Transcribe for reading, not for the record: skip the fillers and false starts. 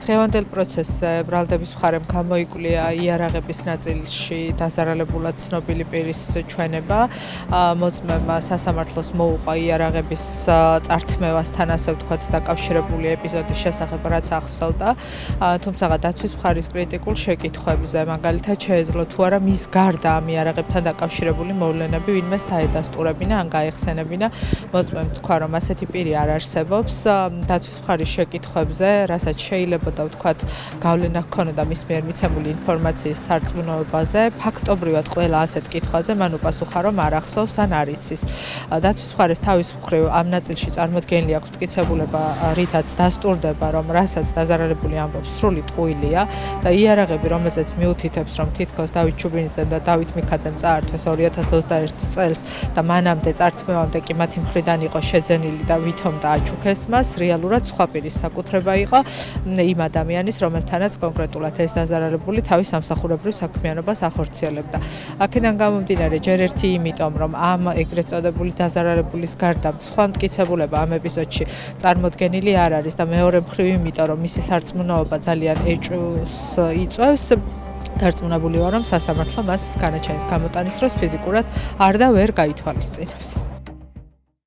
დღევანდელ პროცესზე ბრალდების მხარემ გამოიკვლია იარაღების ნაწილში დაზარალებულად ცნობილი პირის ჩვენება. მოწმემა სასამართლოს მოუყვა იარაღების წართმევასთან, ასე ვთქვათ, დაკავშირებული ეპიზოდის შესახებ, რაც ახსოვდა. თუმცა დაცვის მხარის კრიტიკულ შეკითხვებზე, მაგალითად, შეეძლო თუ არა მის გარდა ამ იარაღებთან დაკავშირებული მოვლენები ვინმეს დაედასტურებინა ან გაეხსენებინა. მოწმემ თქვა, რომ ასეთი პირი არ არსებობს. დაცვის მხარის შეკითხვებზე, რასაც შეიძლება და ვთქვათ, გავლენა ჰქონოდა მის მიერ მიცემული ინფორმაციის სარწმუნოებაზე, ფაქტობრივად ყველა ასეთ კითხვაზე მან უპასუხა, რომ არ ახსოვს ან არ იცის. დაცვის მხარეს თავის მხრივ ამ ნაწილში წარმოდგენილი აქვს მტკიცებულება, რითაც დასტურდება, რომ რასაც დაზარალებული ამბობს, სრული ტყუილია და იარაღები, რომელზეც მიუთითებს, რომ თითქოს დავით ჩუბინიძემ და დავით მიქაძემ წაართვეს 2021 წელს და მანამდე წართმევამდე კი მათი მხრიდან იყო შეძენილი და ვითომ დააჩუქეს მას, რეალურად სხვა პირის საკუთრება იყო იმ ადამიანის, რომელთანაც კონკრეტულად ეს დაზარალებული თავის სამსახურებრივ საქმიანობას ახორციელებდა. აქედან გამომდინარე, ჯერ ერთი იმიტომ, რომ ამ ეგრეთ წოდებული დაზარალებულის გარდა სხვა მტკიცებულება ამ ეპიზოდში წარმოდგენილი არ არის და მეორე მხრივ იმიტომ, რომ მისი სარწმუნოება ძალიან ეჭვს იწვევს. დარწმუნებული ვარ, რომ სასამართლო მას განაჩენის გამოტანის დროს ფიზიკურად არ და ვერ გაითვალისწინებს.